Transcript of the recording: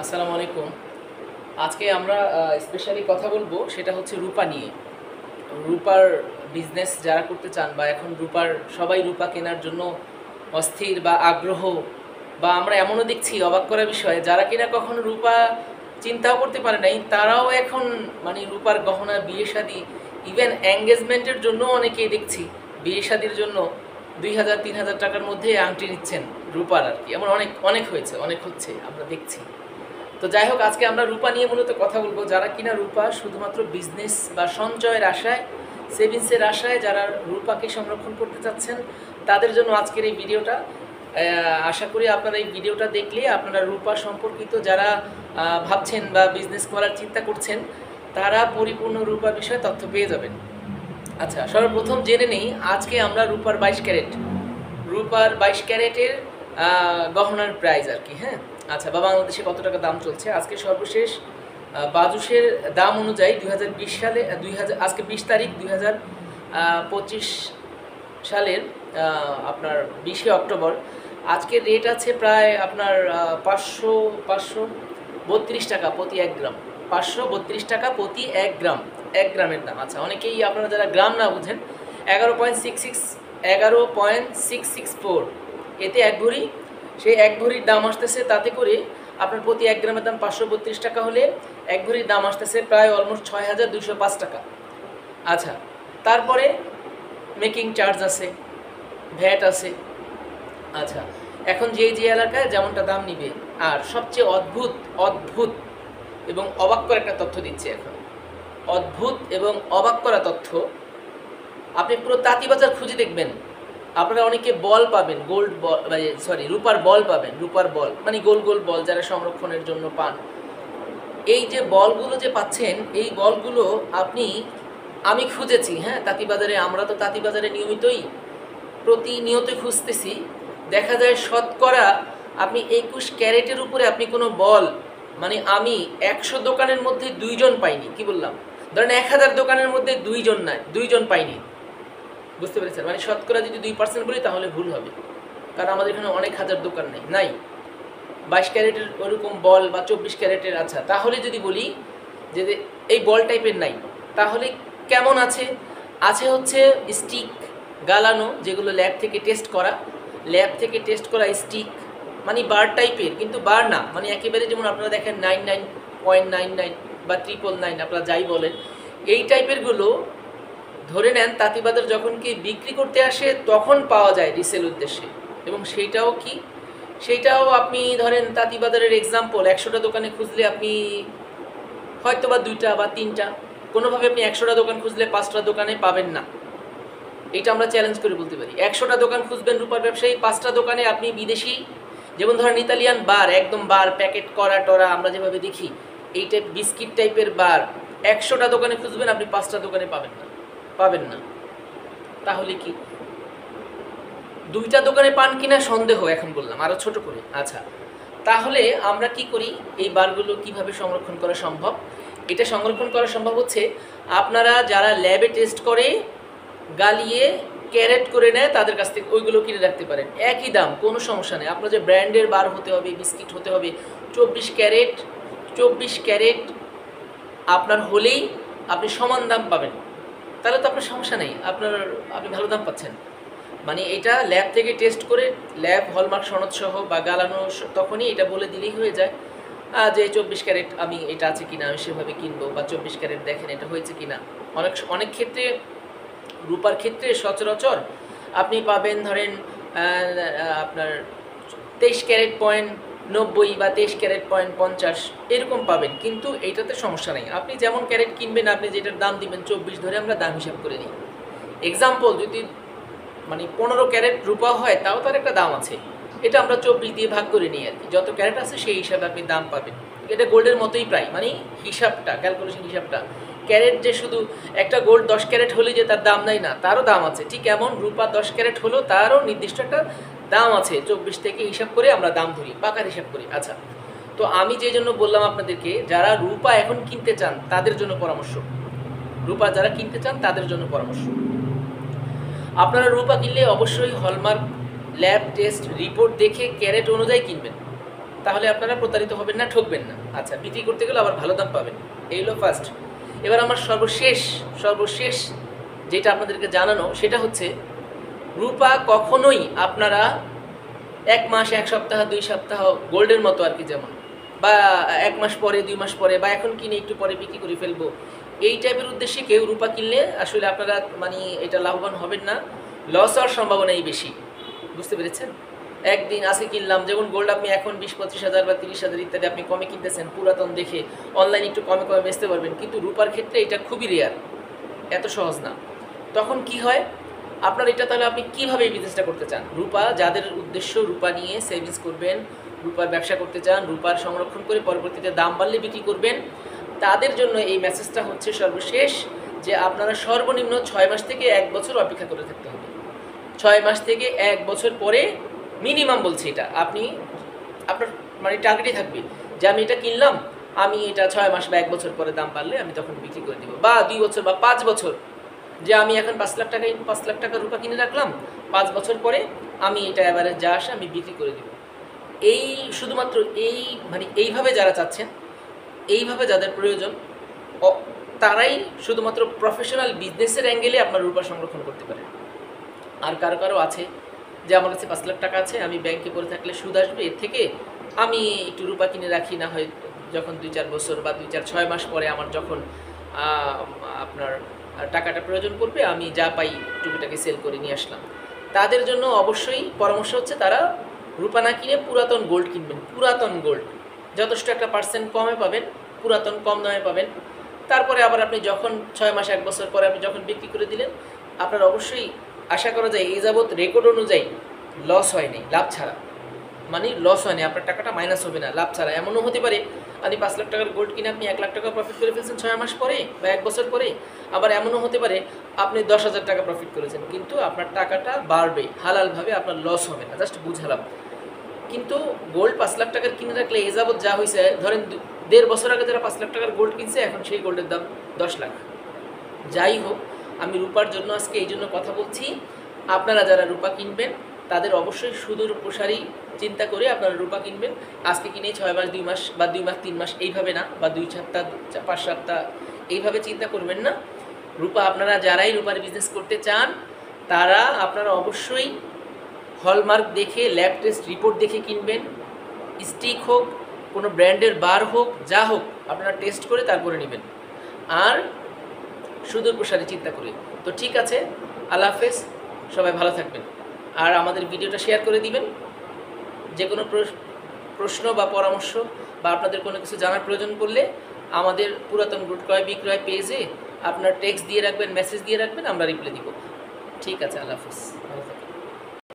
আসসালামু আলাইকুম। আজকে আমরা স্পেশালি কথা বলবো সেটা হচ্ছে রূপা নিয়ে। রূপার বিজনেস যারা করতে চান বা এখন সবাই রূপা কেনার জন্য অস্থির বা আগ্রহ, বা আমরা এমনও দেখছি অবাক করা বিষয়, যারা কিনা কখনো রূপা চিন্তাও করতে পারে নাই তারাও এখন মানে রূপার গহনা, বিয়ে শাদী, ইভেন এঙ্গেজমেন্টের জন্য অনেকেই দেখছি বিয়ে শাদীর জন্য 2000-3000 টাকার মধ্যে আংটি নিচ্ছেন রূপার আর কি। এমন অনেক অনেক হয়েছে, অনেক হচ্ছে, আমরা দেখছি। তো যাই হোক, আজকে আমরা রূপা নিয়ে মূলত কথা বলবো। যারা কিনা রূপা শুধুমাত্র বিজনেস বা সঞ্চয়ের আশায়, সেভিংসের আশায় যারা রূপাকে সংরক্ষণ করতে চাচ্ছেন, তাদের জন্য আজকের এই ভিডিওটা। আশা করি আপনারা এই ভিডিওটা দেখলে আপনারা রূপা সম্পর্কিত যারা ভাবছেন বা বিজনেস করার চিন্তা করছেন, তারা পরিপূর্ণ রূপা বিষয়ে তথ্য পেয়ে যাবেন। আচ্ছা, সর্বপ্রথম জেনে নেই আজকে আমরা রূপার 22 ক্যারেটের গহনার প্রাইস আর কি। হ্যাঁ, আচ্ছা, বা বাংলাদেশে কত টাকা দাম চলছে আজকে সর্বশেষ বাজুসের দাম অনুযায়ী 2020 সালে আজকে 20 তারিখ 2025 সালের আপনার 20শে অক্টোবর। আজকের রেট আছে প্রায় আপনার 532 টাকা প্রতি 1 গ্রাম। 532 টাকা প্রতি 1 গ্রাম, 1 গ্রামের দাম। আচ্ছা, অনেকেই আপনারা যারা গ্রাম না বুঝেন, 11.664 এতে 1 ভরি, সেই 1 ভরির দাম আসতেছে, তাতে করে আপনার প্রতি 1 গ্রামের দাম 532 টাকা হলে 1 ভরির দাম আসতেছে প্রায় অলমোস্ট 6205 টাকা। আচ্ছা, তারপরে মেকিং চার্জ আছে, ভ্যাট আছে। আচ্ছা, এখন যে এলাকায় যেমনটা দাম নিবে। আর সবচেয়ে অদ্ভুত অদ্ভুত এবং অবাক করা একটা তথ্য দিচ্ছে এখন। অদ্ভুত এবং অবাক করা তথ্য, আপনি পুরো তাঁতীবাজার খুঁজে দেখবেন, আপনারা অনেকে বল পাবেন, গোল্ড বল, রূপার বল পাবেন। রূপার বল মানে গোল গোল বল, যারা সংরক্ষণের জন্য পান। এই যে বলগুলো যে পাচ্ছেন, এই বলগুলো আমি খুঁজেছি। হ্যাঁ, তাঁতীবাজারে, আমরা তো তাঁতীবাজারে প্রতিনিয়ত খুঁজতেছি। দেখা যায় শতকরা আপনি 21 ক্যারেটের উপরে আপনি কোনো বল, মানে আমি 100 দোকানের মধ্যে 2 জন পাইনি। কি বললাম? ধরেন 1000 দোকানের মধ্যে 2 জন নাই, 2 জন পাইনি। বুঝতে পেরেছেন? মানে শতকরা যদি 2% বলি তাহলে ভুল হবে, কারণ আমাদের এখানে অনেক হাজার দোকান নাই। 22 ক্যারেটের ওরকম বল বা 24 ক্যারেটের। আচ্ছা, তাহলে যদি বলি যে এই বল টাইপের নাই, তাহলে কেমন আছে? আছে হচ্ছে স্টিক গালানো, যেগুলো ল্যাব থেকে টেস্ট করা স্টিক, মানে বার টাইপের, কিন্তু বার না, মানে একেবারে যেমন আপনারা দেখেন 99.99 বা 999, আপনারা যাই বলেন, এই টাইপেরগুলো ধরে নেন তাঁতীবাজার যখন কি বিক্রি করতে আসে তখন পাওয়া যায় রিসেল উদ্দেশ্যে। এবং সেইটাও আপনি ধরেন তাঁতীবাজারের এক্সাম্পল, 100টা দোকানে খুঁজলে আপনি হয়তো বা 2টা বা 3টা, কোনোভাবে আপনি 100টা দোকান খুঁজলে 5টা দোকানে পাবেন না। এইটা আমরা চ্যালেঞ্জ করে বলতে পারি। 100টা দোকান খুঁজবেন রূপার ব্যবসায়ী, 5টা দোকানে আপনি বিদেশি, যেমন ধরেন ইতালিয়ান বার, একদম বার প্যাকেট করা টরা আমরা যেভাবে দেখি, এই টাইপ বিস্কিট টাইপের বার 100টা দোকানে খুঁজবেন, আপনি 5টা দোকানে পাবেন না। তাহলে কি 2টা দোকানে পান কিনা সন্দেহ, এখন বললাম আরও ছোট করে। আচ্ছা, তাহলে আমরা কি করি? এই বারগুলো কিভাবে সংরক্ষণ করা সম্ভব? এটা সংরক্ষণ করা সম্ভব হচ্ছে, আপনারা যারা ল্যাবে টেস্ট করে গালিয়ে ক্যারেট করে নেয় তাদের কাছ থেকে ওইগুলো কিনে রাখতে পারেন, একই দাম, কোনো সমস্যা নেই। আপনার যে ব্র্যান্ডের বার হতে হবে, বিস্কিট হতে হবে, 24 ক্যারেট আপনার হলেই আপনি সমান দাম পাবেন। তাহলে তো আপনার সমস্যা নেই, আপনি ভালো দাম পাচ্ছেন। মানে এটা ল্যাব থেকে টেস্ট করে, ল্যাব হলমার্ক সনদ সহ বা গালানো, তখনই এটা বলে দিলেই হয়ে যায় যে 24 ক্যারেট আমি এটা আছে কিনা, আমি সেভাবে কিনবো, বা 24 ক্যারেট দেখেন এটা হয়েছে কিনা। অনেক ক্ষেত্রে, রূপার ক্ষেত্রে সচরাচর আপনি পাবেন ধরেন আপনার 23 ক্যারেট পয়েন্ট 90 বা 23 ক্যারেট পয়েন্ট 50 এরকম পাবেন, কিন্তু এইটাতে সমস্যা নেই। আপনি যেমন ক্যারেট কিনবেন, আপনি যেটার দাম দিবেন 24 ধরে আমরা দাম হিসাব করে নিই। এক্সাম্পল, যদি মানে 15 ক্যারেট রূপা হয়, তাও তার একটা দাম আছে, এটা আমরা 24 দিয়ে ভাগ করে নিই আর কি। যত ক্যারেট আছে সেই হিসাবে আপনি দাম পাবেন। এটা গোল্ডের মতোই প্রায়, মানে হিসাবটা, ক্যালকুলেশন হিসাবটা। ক্যারেট যে শুধু একটা গোল্ড 10 ক্যারেট হলে যে তার দাম নাই, না, তারও দাম আছে। ঠিক এমন রূপা 10 ক্যারেট হলো তারও নির্দিষ্ট একটা দাম আছে। 24 থেকে হিসাব করে আমরা দাম ধরি, পাকার হিসাব করি। আচ্ছা, তো আমি যে জন্য বললাম আপনাদেরকে, যারা রূপা এখন কিনতে চান তাদের জন্য পরামর্শ। আপনারা রূপা কিনলে অবশ্যই হলমার্ক ল্যাব টেস্ট রিপোর্ট দেখে ক্যারেট অনুযায়ী কিনবেন। তাহলে আপনারা প্রতারিত হবেন না, ঠকবেন না। আচ্ছা, বিক্রি করতে গেলে আবার ভালো দাম পাবেন, এই হলো ফার্স্ট। এবার আমার সর্বশেষ যেটা আপনাদেরকে জানানো সেটা হচ্ছে, রূপা কখনোই আপনারা 1 মাস, 1 সপ্তাহ, 2 সপ্তাহ গোল্ডের মতো আর কি, যেমন বা 1 মাস পরে, 2 মাস পরে, বা এখন কিনে একটু পরে বিক্রি করে ফেলবো, এই টাইপের উদ্দেশ্যে কেউ রূপা কিনলে আসলে আপনারা মানে এটা লাভবান হবেন না, লস হওয়ার সম্ভাবনাই বেশি। বুঝতে পেরেছেন? একদিন আজকে কিনলাম, যেমন গোল্ড আপনি এখন 20-25 হাজার বা 30 হাজার ইত্যাদি আপনি কমে কিনতেছেন, পুরাতন দেখে অনলাইনে একটু কমে বেচতে পারবেন, কিন্তু রূপার ক্ষেত্রে এটা খুবই রেয়ার, এত সহজ না। তখন কি হয় আপনার এটা, তাহলে আপনি কীভাবে এই বিজনেসটা করতে চান? রূপা যাদের উদ্দেশ্য রূপা নিয়ে সেভিংস করবেন, রূপার ব্যবসা করতে চান, রূপার সংরক্ষণ করে পরবর্তীতে দাম বাড়লে বিক্রি করবেন, তাদের জন্য এই মেসেজটা হচ্ছে সর্বশেষ, যে আপনারা সর্বনিম্ন 6 মাস থেকে 1 বছর অপেক্ষা করে থাকতে হবে। 6 মাস থেকে 1 বছর পরে মিনিমাম বলছি, এটা আপনি আপনার মানে টার্গেটই থাকবে যে আমি এটা কিনলাম, আমি এটা 6 মাস বা 1 বছর পরে দাম বাড়লে আমি তখন বিক্রি করে দিব, বা 2 বছর বা 5 বছর, যে আমি এখন 5 লাখ টাকা রূপা কিনে রাখলাম, 5 বছর পরে আমি এটা এভারেজ যা আসে আমি বিক্রি করে দিব। এই শুধুমাত্র এই মানে এইভাবে যারা চাচ্ছেন, এইভাবে যাদের প্রয়োজন, তারাই শুধুমাত্র প্রফেশনাল বিজনেসের অ্যাঙ্গেলে আপনার রূপা সংরক্ষণ করতে পারে। আর কারো আছে যে আমার কাছে 5 লাখ টাকা আছে, আমি ব্যাংকে পড়ে থাকলে সুদ আসবে, এর থেকে আমি একটু রূপা কিনে রাখি, না হয় যখন 2-4 বছর বা 2-4-6 মাস পরে আমার যখন আপনার টাকাটা প্রয়োজন পড়বে, আমি যা পাই টুকিটাকে সেল করে নিয়ে আসলাম। তাদের জন্য অবশ্যই পরামর্শ হচ্ছে তারা রূপা না কিনে পুরাতন গোল্ড কিনবেন। পুরাতন গোল্ড যথেষ্ট একটা পার্সেন্ট কমে পাবেন, পুরাতন কম দামে পাবেন। তারপরে আবার আপনি যখন 6 মাস 1 বছর পরে আপনি যখন বিক্রি করে দিলেন, আপনার অবশ্যই আশা করা যায় এই যাবৎ রেকর্ড অনুযায়ী লস হয়নি, লাভ ছাড়া, মানে লস হয়নি, আপনার টাকাটা মাইনাস হবে না, লাভ ছাড়া। এমনও হতে পারে আপনি 5 লাখ টাকার গোল্ড কিনে আপনি 1 লাখ টাকা প্রফিট করে ফেলছেন 6 মাস পরে বা 1 বছর পরে। আবার এমনও হতে পারে আপনি 10,000 টাকা প্রফিট করেছেন, কিন্তু আপনার টাকাটা বাড়বে হালালভাবে, আপনার লস হবে না, জাস্ট বুঝালাম। কিন্তু গোল্ড 5 লাখ টাকার কিনে রাখলে এ যাবৎ যা হয়েছে, ধরেন 1.5 বছর আগে যারা 5 লাখ টাকার গোল্ড কিনছে, এখন সেই গোল্ডের দাম 10 লাখ। যাই হোক, আমি রূপার জন্য আজকে এই জন্য কথা বলছি, আপনারা যারা রূপা কিনবেন তাদের অবশ্যই সুদূর প্রসারী চিন্তা করে আপনারা রূপা কিনবেন। আজকে কিনে 6 মাস 2 মাস বা 2 মাস 3 মাস এইভাবে না, বা 2 সপ্তাহ 5 সপ্তাহ এইভাবে চিন্তা করবেন না। রূপা আপনারা যারাই রূপার বিজনেস করতে চান, তারা আপনারা অবশ্যই হলমার্ক দেখে, ল্যাব টেস্ট রিপোর্ট দেখে কিনবেন। স্টিক হোক, কোনো ব্র্যান্ডের বার হোক, যা হোক, আপনারা টেস্ট করে তারপরে নেবেন, আর সুদূর প্রসারী চিন্তা করে। তো ঠিক আছে, আল্লাহ হাফেজ, সবাই ভালো থাকবেন। আর আমাদের ভিডিওটা শেয়ার করে দিবেন। যে কোনো প্রশ্ন বা পরামর্শ বা আপনাদের কোনো কিছু জানার প্রয়োজন পড়লে আমাদের পুরাতন গোল্ড ক্রয় বিক্রয় পেজে আপনার টেক্সট দিয়ে রাখবেন, মেসেজ দিয়ে রাখবেন, আমরা রিপ্লাই দিব। ঠিক আছে, আল্লাহ হাফেজ, ভালো থাকবেন।